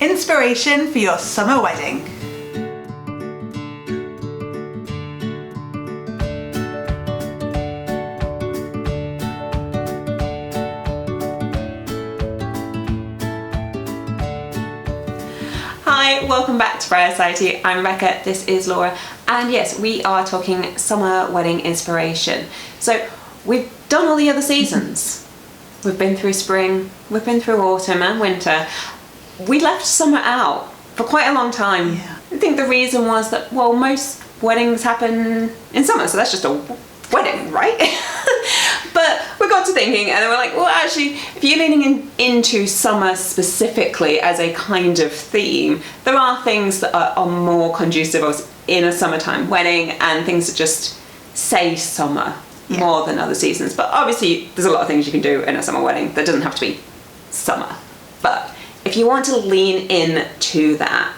Inspiration for your summer wedding. Hi, welcome back to Florals and Aesthetics. I'm Rebecca, this is Laura, and yes, we are talking summer wedding inspiration. So we've done all the other seasons. We've been through spring, we've been through autumn and winter. We left summer out for quite a long time. Yeah. I think the reason was that, well, most weddings happen in summer, so that's just a wedding, right? But we got to thinking, and then we're like, well, actually, if you're leaning into summer specifically as a kind of theme, there are things that are more conducive in a summertime wedding, and things that just say summer more than other seasons. But obviously, there's a lot of things you can do in a summer wedding that doesn't have to be summer. But if you want to lean in to that,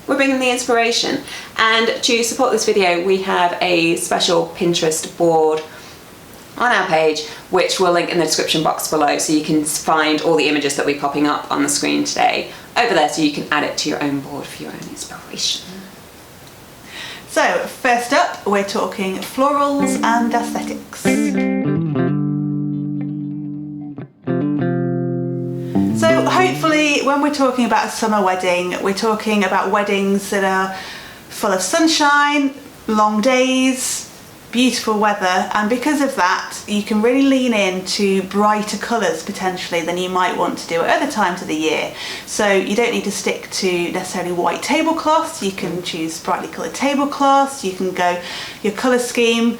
we're bringing the inspiration. And to support this video, we have a special Pinterest board on our page, which we'll link in the description box below, so you can find all the images that we're popping up on the screen today over there, so you can add it to your own board for your own inspiration. So first up, we're talking florals and aesthetics. So hopefully when we're talking about a summer wedding, we're talking about weddings that are full of sunshine, long days, beautiful weather, and because of that you can really lean into brighter colours potentially than you might want to do at other times of the year. So you don't need to stick to necessarily white tablecloths, you can choose brightly coloured tablecloths, you can go your colour scheme,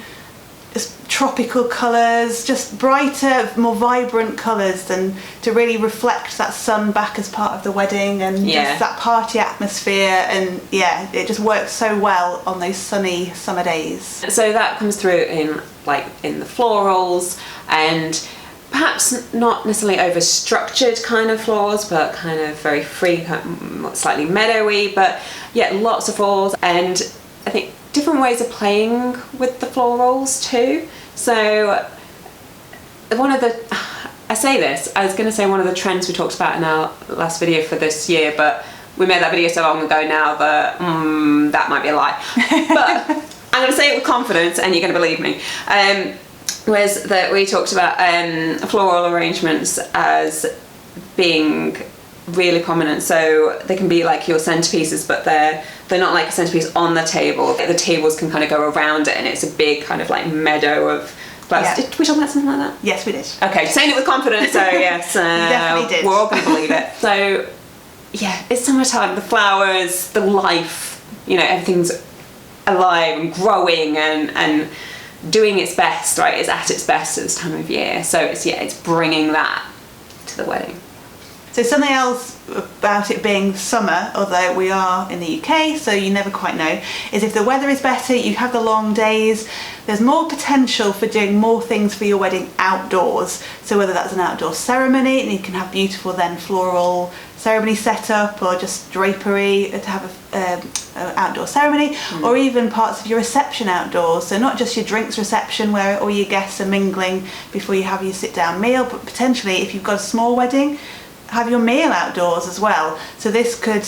just tropical colours, just brighter, more vibrant colours, than to really reflect that sun back as part of the wedding and just that party atmosphere. And yeah, it just works so well on those sunny summer days. So that comes through in the florals, and perhaps not necessarily over structured kind of florals, but kind of very free, slightly meadowy, but yeah, lots of florals, and I think different ways of playing with the florals too. So I was going to say one of the trends we talked about in our last video for this year, but we made that video so long ago now that that might be a lie. But I'm going to say it with confidence, and you're going to believe me. Was that we talked about floral arrangements as being really prominent, so they can be like your centerpieces, but they're not like a centerpiece on the table. The tables can kind of go around it, and it's a big kind of like meadow of flowers. Did we talk about something like that? Yes, we did. Okay, saying it with confidence, so yes, definitely did. We're all going to believe it. So yeah, it's summertime, the flowers, the life, everything's alive and growing and doing its best, right? It's at its best at this time of year. So it's bringing that to the wedding. So something else about it being summer, although we are in the UK, so you never quite know, is if the weather is better, you have the long days, there's more potential for doing more things for your wedding outdoors. So whether that's an outdoor ceremony, and you can have beautiful then floral ceremony set up, or just drapery to have an outdoor ceremony, or even parts of your reception outdoors. So not just your drinks reception where all your guests are mingling before you have your sit down meal, but potentially if you've got a small wedding, have your meal outdoors as well. So this could,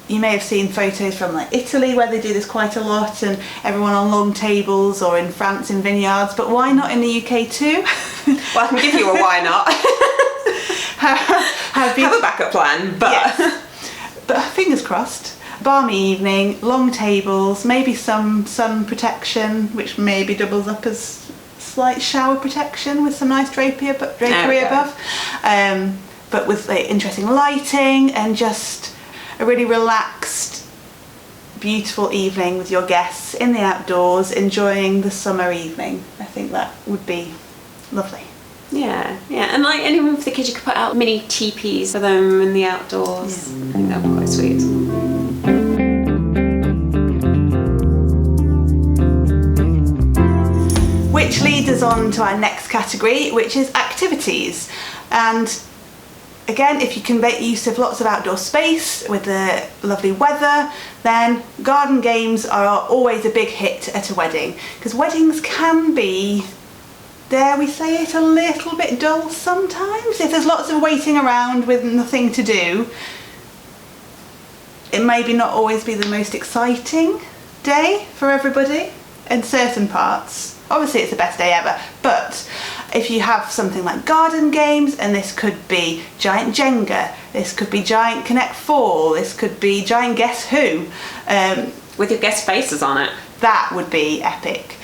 you may have seen photos from like Italy where they do this quite a lot, and everyone on long tables, or in France in vineyards, but why not in the UK too? Well, I can give you a why not. Have a backup plan, but yes. But fingers crossed. Balmy evening, long tables, maybe some sun protection, which maybe doubles up as slight shower protection with some nice drapery above. But with like interesting lighting and just a really relaxed, beautiful evening with your guests in the outdoors, enjoying the summer evening. I think that would be lovely. Yeah, and like anyone for the kids, you could put out mini teepees for them in the outdoors. Yeah. I think that would be quite sweet. Which leads us on to our next category, which is activities. And again, if you can make use of lots of outdoor space with the lovely weather, then garden games are always a big hit at a wedding, because weddings can be dare we say it, a little bit dull sometimes. If there's lots of waiting around with nothing to do, it maybe not always be the most exciting day for everybody in certain parts. Obviously it's the best day ever, but if you have something like garden games, and this could be giant Jenga, this could be giant Connect 4, this could be giant Guess Who. With your guest faces on it. That would be epic.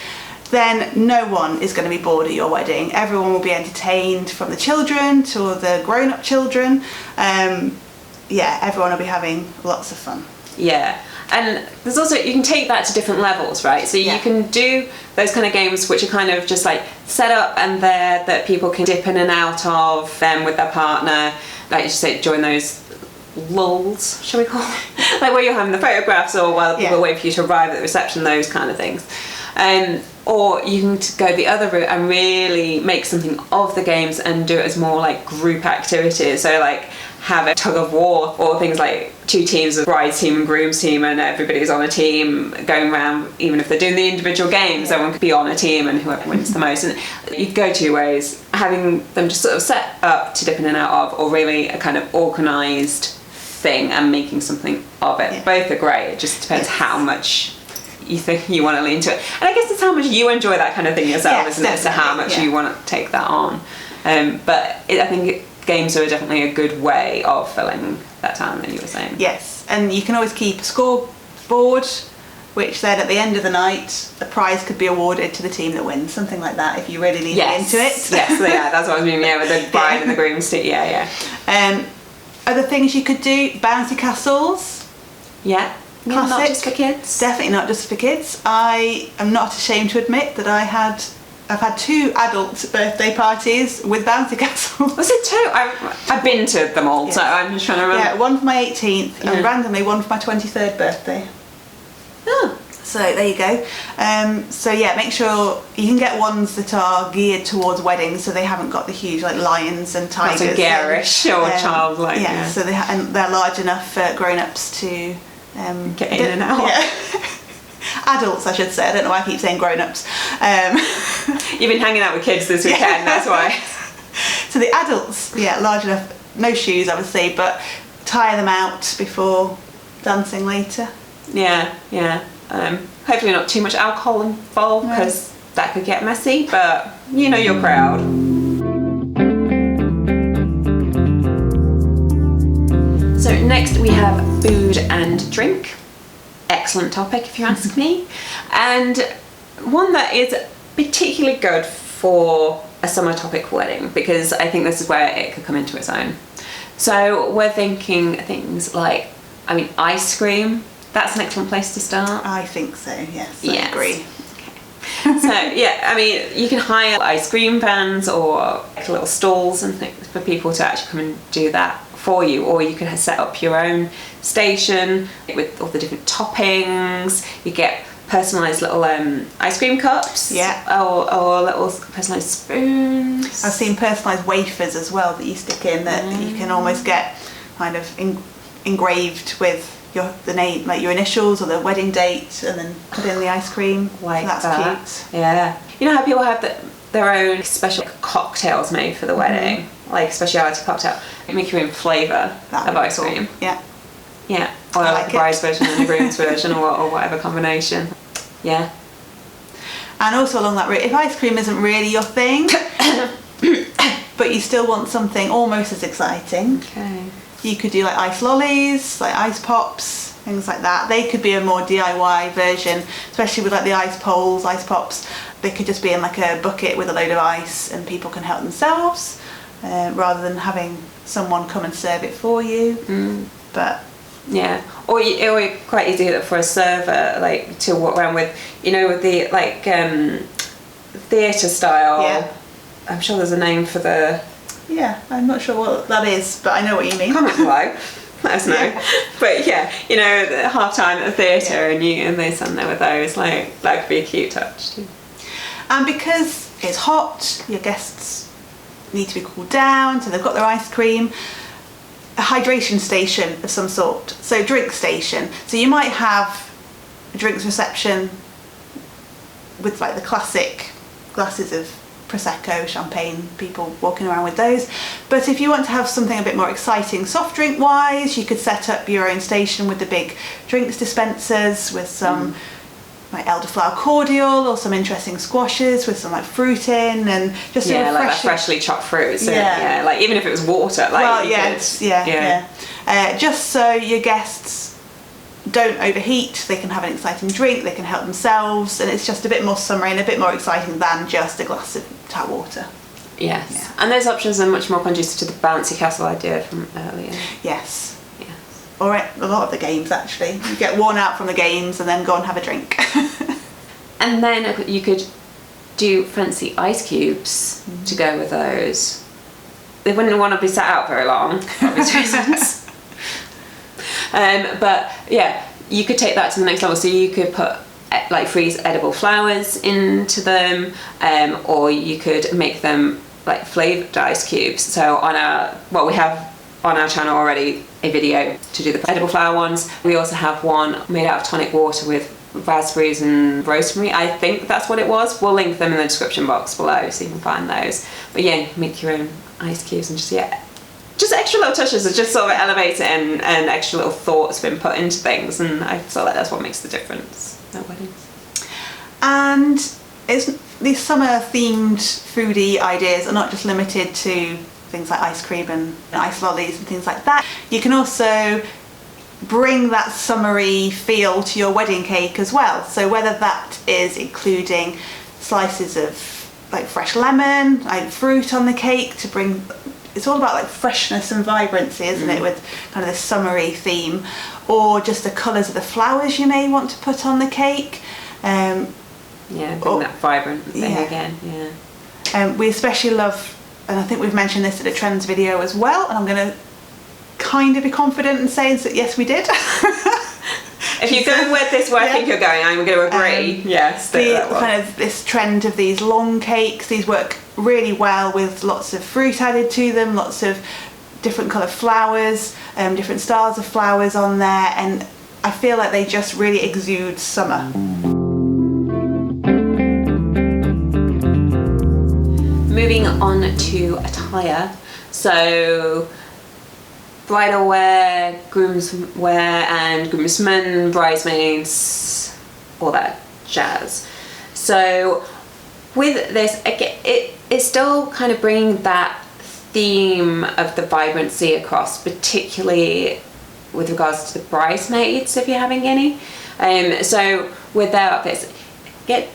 Then no one is going to be bored at your wedding. Everyone will be entertained, from the children to the grown-up children. Yeah, everyone will be having lots of fun. Yeah, and there's also, you can take that to different levels, right? So you can do those kind of games which are kind of just like set up and there, that people can dip in and out of them with their partner. Like you say, join those lulls, shall we call it? Like where you're having the photographs, or while people are waiting for you to arrive at the reception, those kind of things. Or you can go the other route and really make something of the games and do it as more like group activities. So like have a tug of war, or things like 2 teams of bride's team and groom's team, and everybody's on a team going around. Even if they're doing the individual games, everyone could be on a team, and whoever wins the most. And you could go 2 ways, having them just sort of set up to dip in and out of, or really a kind of organised thing and making something of it. Both are great. It just depends how much you think you want to lean to it, and I guess it's how much you enjoy that kind of thing yourself, isn't it? So how much you want to take that on. I think games are definitely a good way of filling that time that you were saying. Yes, and you can always keep a scoreboard, which then at the end of the night a prize could be awarded to the team that wins, something like that, if you really lean into it. Yes, yeah, that's what I was meaning. Yeah, with the bride and the groom's team. Yeah. Other things you could do: bouncy castles. Yeah. Classic. Not just for kids. Definitely not just for kids. I am not ashamed to admit that I've had 2 adult birthday parties with bouncy castles. Was it 2? I've been to them all, so I'm just trying to remember. Yeah, one for my 18th and randomly one for my 23rd birthday. Oh. So there you go. So yeah, make sure you can get ones that are geared towards weddings, so they haven't got the huge like lions and tigers. Not so garish or childlike. Yeah, so they're large enough for grown-ups to get in and out. Yeah. Adults, I should say. I don't know why I keep saying grown-ups. You've been hanging out with kids this weekend, that's why. So the adults, large enough, no shoes obviously, but tire them out before dancing later. Yeah. Hopefully not too much alcohol involved, because that could get messy, but you know your crowd. So next we have food and drink. Excellent topic if you ask me, and one that is particularly good for a summer topic wedding, because I think this is where it could come into its own. So we're thinking things like, ice cream. That's an excellent place to start. I think so, yes. I agree. Okay. So you can hire ice cream vans or little stalls and things for people to actually come and do that for you, or you can set up your own station with all the different toppings. You get personalised little ice cream cups, or little personalised spoons. I've seen personalised wafers as well that you stick in, that you can almost get kind of engraved with the name, like your initials or the wedding date, and then put in the ice cream. Like so that's cute. Yeah. You know how people have their own special cocktails made for the wedding, like speciality cocktail. Make your own flavour of ice cream. Cool. Yeah. Yeah. Or like a bride's version and a groom's version, or whatever combination. Yeah. And also along that route, if ice cream isn't really your thing, but you still want something almost as exciting, you could do like ice lollies, like ice pops, things like that. They could be a more DIY version, especially with like the ice poles, ice pops. They could just be in like a bucket with a load of ice, and people can help themselves, rather than having someone come and serve it for you. But yeah, or quite easy for a server, like to walk around with, with the like theatre style. Yeah. I'm sure there's a name for the. Yeah, I'm not sure what that is, but I know what you mean. Comment below. Let us know. Yeah. But the half time at the theatre, and they stand there with those. Like that could be a cute touch too. And because it's hot, your guests need to be cooled down, so they've got their ice cream. A hydration station of some sort, so drink station. So you might have a drinks reception with like the classic glasses of Prosecco, champagne, people walking around with those. But if you want to have something a bit more exciting soft drink wise, you could set up your own station with the big drinks dispensers with some like elderflower cordial or some interesting squashes with some like fruit in, and just like that freshly chopped fruit. So like even if it was water, like just so your guests don't overheat, they can have an exciting drink, they can help themselves, and it's just a bit more summery and a bit more exciting than just a glass of tap water. Yes, and those options are much more conducive to the bouncy castle idea from earlier. Yes. Or a lot of the games actually. You get worn out from the games and then go and have a drink. And then you could do fancy ice cubes to go with those. They wouldn't want to be sat out very long, for obvious reasons. But yeah, you could take that to the next level. So you could put like freeze edible flowers into them, or you could make them like flavoured ice cubes. So we have on our channel already a video to do the edible flower ones. We also have one made out of tonic water with raspberries and rosemary. I think that's what it was. We'll link them in the description box below so you can find those. But yeah, make your own ice cubes and just extra little touches that just sort of elevate it, and extra little thoughts been put into things, and I feel like that's what makes the difference at weddings. And these summer themed foodie ideas are not just limited to things like ice cream and ice lollies and things like that. You can also bring that summery feel to your wedding cake as well. So whether that is including slices of like fresh lemon, like fruit on the cake to bring, it's all about like freshness and vibrancy, isn't it, with kind of this summery theme, or just the colours of the flowers you may want to put on the cake. Bring that vibrant thing again. We especially love, and I think we've mentioned this in a trends video as well, and I'm going to kind of be confident in saying that yes, we did. If you're going with this where I think you're going, I'm going to agree. Yes, kind of this trend of these long cakes. These work really well with lots of fruit added to them, lots of different coloured flowers, different styles of flowers on there, and I feel like they just really exude summer. Moving on to attire, so bridal wear, groom's wear and groomsmen, bridesmaids, all that jazz. So with this, it's still kind of bringing that theme of the vibrancy across, particularly with regards to the bridesmaids if you're having any. So with their outfits,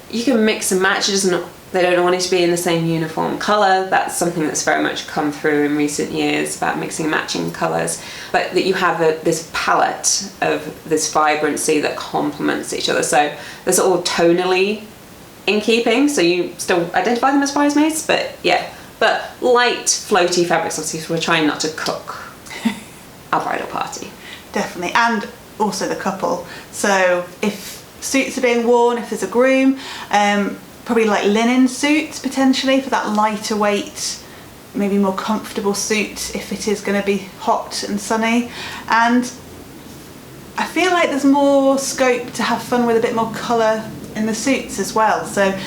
you can mix and match. They don't want it to be in the same uniform colour. That's something that's very much come through in recent years about mixing and matching colours. But that you have this palette of this vibrancy that complements each other. So that's all tonally in keeping. So you still identify them as bridesmaids, but light, floaty fabrics. Obviously, we're trying not to cook our bridal party. Definitely, and also the couple. So if suits are being worn, if there's a groom, probably like linen suits potentially for that lighter weight, maybe more comfortable suit if it is going to be hot and sunny. And I feel like there's more scope to have fun with a bit more colour in the suits as well. So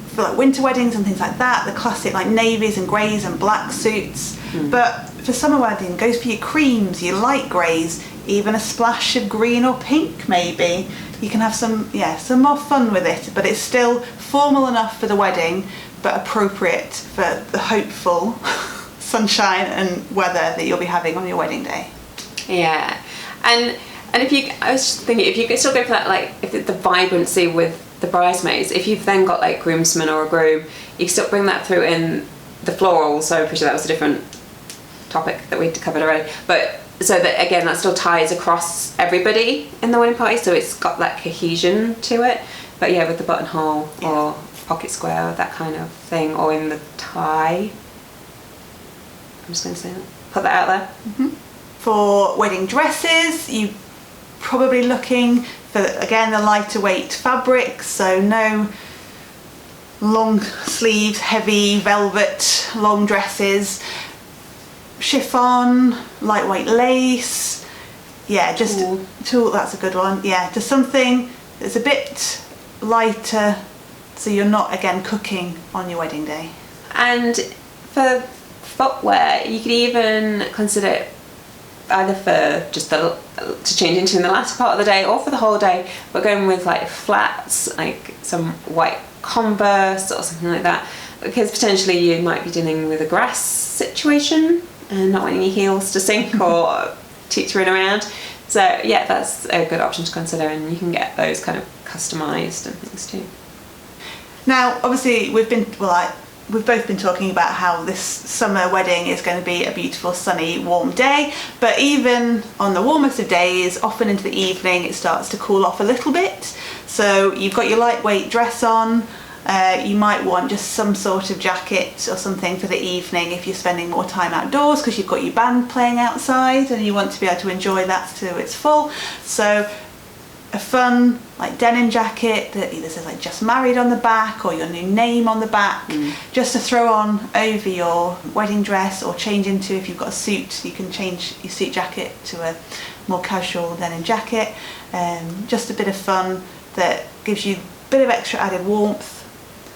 for like winter weddings and things like that, the classic like navies and greys and black suits. But for summer wedding, goes for your creams, your light greys, even a splash of green or pink maybe. You can have some more fun with it, but it's still formal enough for the wedding, but appropriate for the hopeful sunshine and weather that you'll be having on your wedding day. Yeah, and I was just thinking, if you could still go for that, like if the vibrancy with the bridesmaids, if you've then got like groomsmen or a groom, you can still bring that through in the florals. So I'm pretty sure that was a different topic that we'd covered already, but so that again that still ties across everybody in the wedding party, so it's got that cohesion to it. But yeah, with the buttonhole or pocket square, that kind of thing, or in the tie, I'm just going to say that, put that out there. For wedding dresses, you're probably looking for again the lighter weight fabrics, so no long sleeves, heavy velvet long dresses. Chiffon, lightweight lace, tulle, that's a good one. Yeah, just something that's a bit lighter so you're not again cooking on your wedding day. And for footwear, you could even consider either for just to change into in the latter part of the day or for the whole day, but going with like flats, like some white Converse or something like that, because potentially you might be dealing with a grass situation and not wanting your heels to sink or teetering around. So yeah, that's a good option to consider, and you can get those kind of customised and things too. Now, obviously, we've both been talking about how this summer wedding is going to be a beautiful, sunny, warm day, but even on the warmest of days, often into the evening, it starts to cool off a little bit. So you've got your lightweight dress on, you might want just some sort of jacket or something for the evening if you're spending more time outdoors, because you've got your band playing outside and you want to be able to enjoy that to its full. So a fun like denim jacket that either says like just married on the back or your new name on the back, just to throw on over your wedding dress, or change into, if you've got a suit, you can change your suit jacket to a more casual denim jacket. Just a bit of fun that gives you a bit of extra added warmth,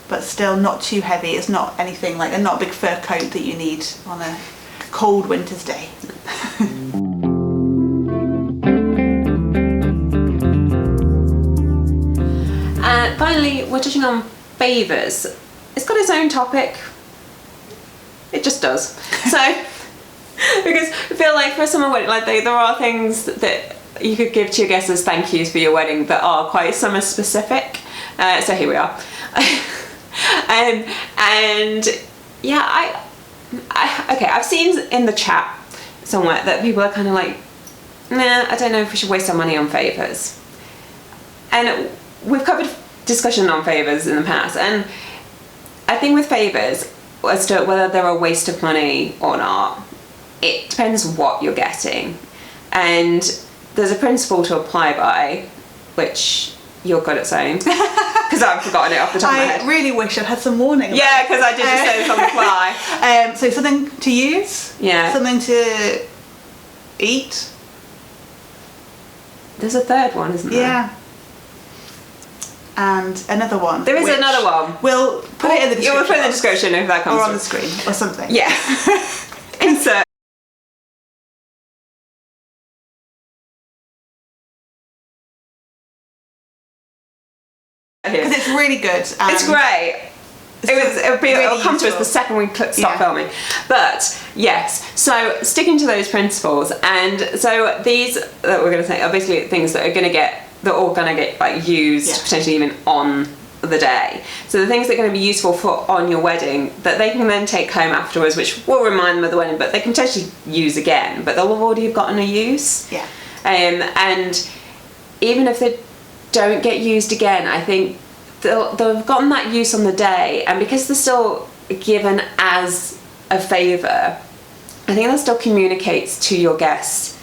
but still not too heavy. It's not anything like not a big fur coat that you need on a cold winter's day. Finally, we're touching on favours. It's got its own topic. It just does. So, because I feel like for a summer wedding, like there are things that you could give to your guests as thank yous for your wedding that are quite summer specific. So here we are. And yeah, I've seen in the chat somewhere that people are kind of like, nah, I don't know if we should waste our money on favours. And we've covered discussion on favours in the past, and I think with favours, as to whether they're a waste of money or not, it depends what you're getting. And there's a principle to apply by, which you're good at saying, because I've forgotten it off the top of my head. I really wish I'd had some warning. Yeah, because I did just say this on the fly. So something to use, something to eat. There's a third one, isn't there? Yeah. And another one. There is another one. We'll put it in the description. We'll put it in the description if that comes or on the screen or something. Yeah. Insert. Because it's really good. It's great. It'll come to us the second we start filming. But yes, so sticking to those principles, and so these that we're going to say are basically things that are all going to get like used potentially even on the day. So the things that are going to be useful for on your wedding that they can then take home afterwards, which will remind them of the wedding, but they can potentially use again, but they'll already have gotten a use. Yeah. And even if they don't get used again, I think they'll have gotten that use on the day, and because they're still given as a favour, I think that still communicates to your guests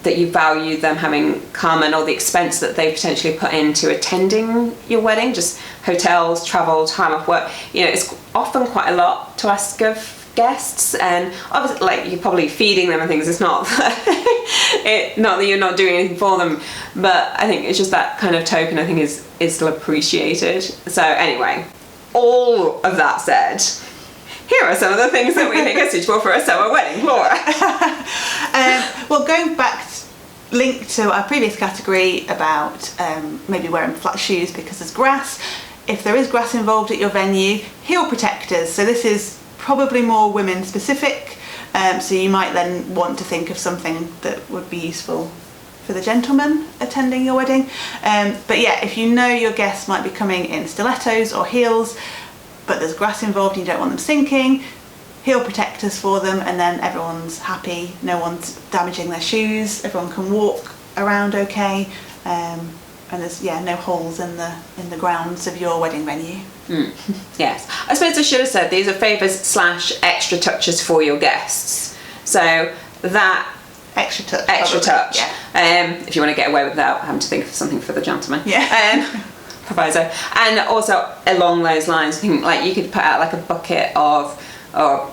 that you value them having come and all the expense that they potentially put into attending your wedding, just hotels, travel, time off work. You know, it's often quite a lot to ask of guests, and obviously like you're probably feeding them and things. It's not not that you're not doing anything for them, but I think it's just that kind of token I think is still appreciated. So anyway, all of that said, here are some of the things that we think are suitable for a summer wedding, Laura. Well, going back, linked to our previous category about maybe wearing flat shoes because there's grass. If there is grass involved at your venue, heel protectors. So this is probably more women specific. So you might then want to think of something that would be useful for the gentleman attending your wedding. But yeah, if you know your guests might be coming in stilettos or heels, but there's grass involved, you don't want them sinking, heel protectors for them, and then everyone's happy, no one's damaging their shoes, everyone can walk around okay, and there's no holes in the grounds of your wedding venue. Yes, I suppose I should have said these are favours / extra touches for your guests. So that extra touch. Yeah. If you want to get away without having to think of something for the gentleman. Yeah. Proviso. And also along those lines, I think like you could put out like a bucket of, or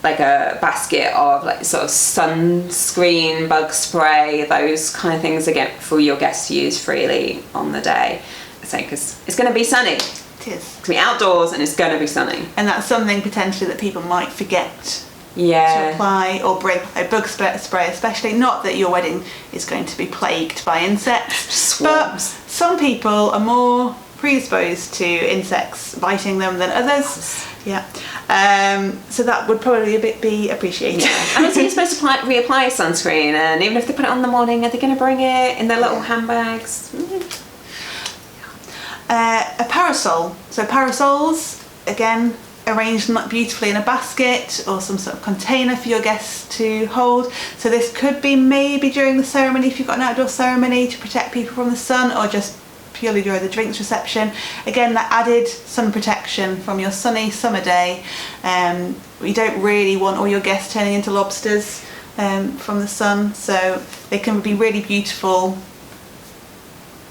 like a basket of like sort of sunscreen, bug spray, those kind of things again for your guests to use freely on the day. So because it's going to be sunny. It is. It's going to be outdoors and it's going to be sunny. And that's something potentially that people might forget Yeah. to apply, or bring a bug spray especially. Not that your wedding is going to be plagued by insects, Swarms. but some people are more predisposed to insects biting them than others. Yeah. So that would probably be appreciated. And also you're supposed to reapply sunscreen, and even if they put it on in the morning, are they going to bring it in their little handbags? A parasol. So parasols, again, arranged beautifully in a basket or some sort of container for your guests to hold. So this could be maybe during the ceremony, if you've got an outdoor ceremony, to protect people from the sun, or just purely during the drinks reception. Again, that added sun protection from your sunny summer day. You don't really want all your guests turning into lobsters from the sun, so they can be really beautiful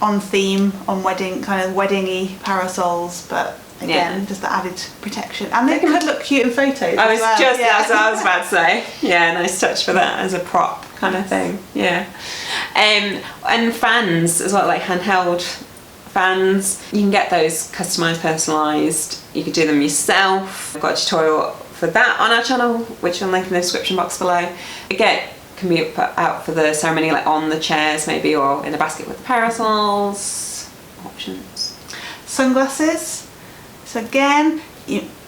on theme, on wedding, kind of wedding-y parasols, but again, just the added protection. And they could look cute in photos That's what I was about to say. Yeah, nice touch for that as a prop kind of thing. Yeah. And fans as well, like handheld fans. You can get those customised, personalised. You could do them yourself. I've got a tutorial for that on our channel, which I'll link in the description box below. Again, can be put out for the ceremony, like on the chairs maybe, or in a basket with parasols. Options. Sunglasses. So again,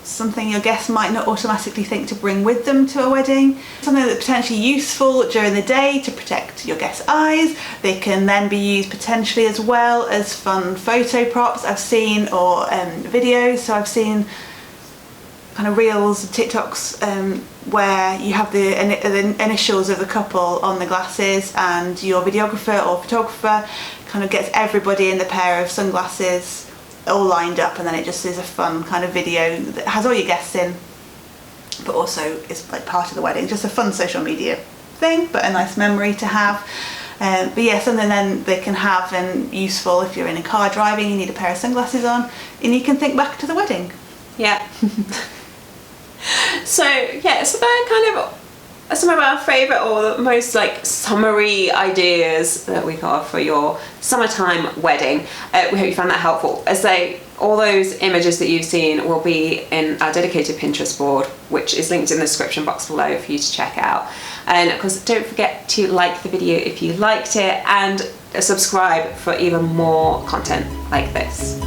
something your guests might not automatically think to bring with them to a wedding. Something that's potentially useful during the day to protect your guests' eyes. They can then be used potentially as well as fun photo props I've seen, or videos. So I've seen kind of reels, TikToks, where you have the initials of the couple on the glasses, and your videographer or photographer kind of gets everybody in the pair of sunglasses all lined up, and then it just is a fun kind of video that has all your guests in, but also is like part of the wedding. Just a fun social media thing, but a nice memory to have. But yeah, something then they can have and useful if you're in a car driving, you need a pair of sunglasses on, and you can think back to the wedding. Yeah. So yeah, so they're kind of some of our favourite or the most like summary ideas that we got for your summertime wedding. We hope you found that helpful. As all those images that you've seen will be in our dedicated Pinterest board, which is linked in the description box below for you to check out. And of course, don't forget to like the video if you liked it, and subscribe for even more content like this.